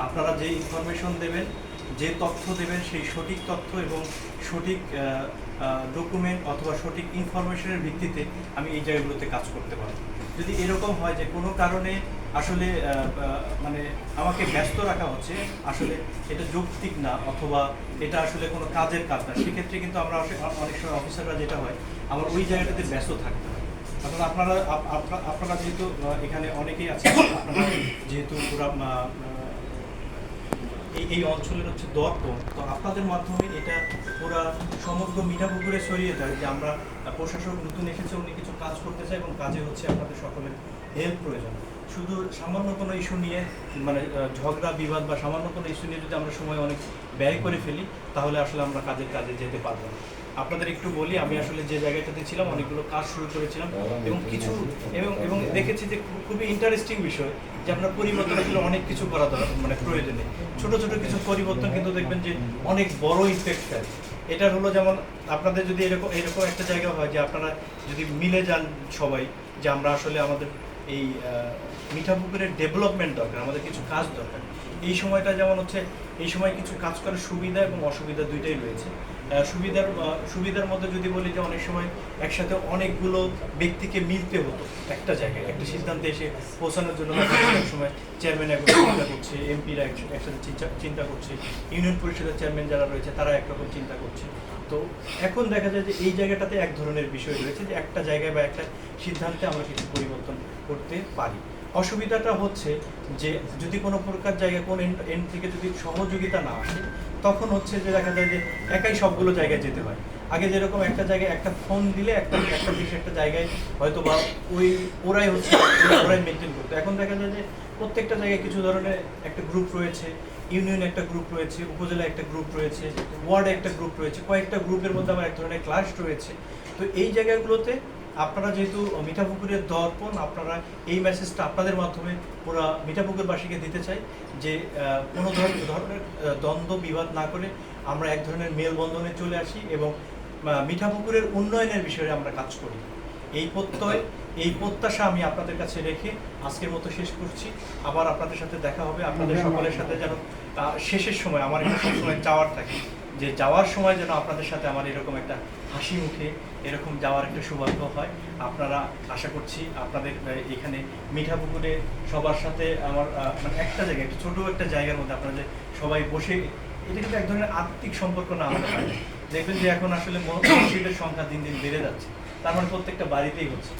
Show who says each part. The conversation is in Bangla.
Speaker 1: আপনারা যে ইনফরমেশন দেবেন, যে তথ্য দেবেন, সেই সঠিক তথ্য এবং সঠিক ডকুমেন্ট অথবা সঠিক ইনফরমেশনের ভিত্তিতে আমি এই জায়গাগুলোতে কাজ করতে পারবো। যদি এরকম হয় যে কোনো কারণে আসলে মানে আমাকে ব্যস্ত রাখা হচ্ছে, আসলে এটা যৌক্তিক না অথবা এটা আসলে কোনো কাজের কাজ না, সেক্ষেত্রে কিন্তু আমরা অনেক সময় অফিসাররা যেটা হয় আমার ওই জায়গাটাতে ব্যস্ত থাকতে হয়। এখন আপনারা যেহেতু এখানে অনেকেই আছেন, আপনারা যেহেতু পুরা এই অঞ্চলের হচ্ছে দর্পণ, তো আপনাদের মাধ্যমে এটা পুরা সমগ্র মিঠাপুকুরে ছড়িয়ে যায় যে আমরা প্রশাসক নতুন এসেছে, উনি কিছু কাজ করতে চাই এবং কাজে হচ্ছে আপনাদের সকলের হেল্প প্রয়োজন। শুধু সামান্য কোনো ইস্যু নিয়ে মানে ঝগড়া বিবাদ বা সামান্য কোনো ইস্যু নিয়ে যদি আমরা সময় অনেক ব্যয় করে ফেলি তাহলে আসলে আমরা কাজে যেতে পারবো না। আপনাদের একটু বলি, আমি আসলে যে জায়গাটাতে ছিলাম অনেকগুলো কাজ শুরু করেছিলাম এবং কিছু এবং দেখেছি যে খুবই ইন্টারেস্টিং বিষয় যে আপনার পরিবর্তন আসলে অনেক কিছু করা দরকার, মানে প্রয়োজনে ছোট ছোট কিছু পরিবর্তন কিন্তু দেখবেন যে অনেক বড় ইফেক্ট ফেলে। এটা হলো যেমন আপনাদের যদি এরকম একটা জায়গা হয় যে আপনারা যদি মিলে যান সবাই যে আমরা আসলে আমাদের এই মিঠাপুকুরের ডেভেলপমেন্ট দরকার, আমাদের কিছু কাজ দরকার। এই সময়টা যেমন হচ্ছে এই সময় কিছু কাজ করার সুবিধা এবং অসুবিধা দুইটাই রয়েছে। সুবিধার মধ্যে যদি বলি যে অনেক সময় একসাথে অনেকগুলো ব্যক্তিকে মিলতে হতো একটা জায়গায় একটা সিদ্ধান্তে এসে পৌঁছানোর জন্য। অনেক সময় চেয়ারম্যান একরকম চিন্তা করছে, এমপিরা একসাথে চিন্তা করছে, ইউনিয়ন পরিষদের চেয়ারম্যান যারা রয়েছে তারা একরকম চিন্তা করছে। তো এখন দেখা যায় যে এই জায়গাটাতে এক ধরনের বিষয় রয়েছে যে একটা জায়গায় বা একটা সিদ্ধান্তে আমরা কিছু পরিবর্তন করতে পারি। অসুবিধাটা হচ্ছে যে যদি কোনো প্রকার জায়গায় কোন এন্ড থেকে যদি সহযোগিতা না আসে তখন হচ্ছে যে দেখা যায় যে একাই সবগুলো জায়গায় যেতে হয়। আগে যেরকম একটা জায়গায় একটা ফোন দিলে একটা জায়গায় হয়তো বা ওরাই মেনটেন করতো, এখন দেখা যায় যে প্রত্যেকটা জায়গায় কিছু ধরনের একটা গ্রুপ রয়েছে, ইউনিয়ন একটা গ্রুপ রয়েছে, উপজেলা একটা গ্রুপ রয়েছে, ওয়ার্ডে একটা গ্রুপ রয়েছে, কয়েকটা গ্রুপের মধ্যে আবার এক ধরনের ক্লাস রয়েছে। তো এই জায়গাগুলোতে আপনারা যেহেতু মিঠাপুকুরের দর্পণ, আপনারা এই মেসেজটা আপনাদের মাধ্যমে পুরো মিঠাপুকুরবাসীকে দিতে চাই যে কোনো ধরনের দ্বন্দ্ব বিবাদ না করে আমরা এক ধরনের মেলবন্ধনে চলে আসি এবং মিঠাপুকুরের উন্নয়নের বিষয়ে আমরা কাজ করি। এই প্রত্যাশা আমি আপনাদের কাছে রেখে আজকের মতো শেষ করছি। আবার আপনাদের সাথে দেখা হবে, আপনাদের সকলের সাথে যেন শেষের সময় আমার একটা সবসময় চাওয়ার থাকে যে যাওয়ার সময় যেন আপনাদের সাথে আমার এরকম একটা হাসি মুখে এরকম যাওয়ার একটা সৌভাগ্য হয়। আপনারা আশা করছি আপনাদের এখানে মিঠাপুকুরে সবার সাথে আমার মানে একটা জায়গায় একটা ছোট একটা জায়গার মধ্যে আপনারা যে সবাই বসে, এটা কিন্তু এক ধরনের আত্মিক সম্পর্ক না হতে পারে। দেখবেন যে এখন আসলে মসজিদের সংখ্যা দিন দিন বেড়ে যাচ্ছে, তার মানে প্রত্যেকটা বাড়িতেই হচ্ছে।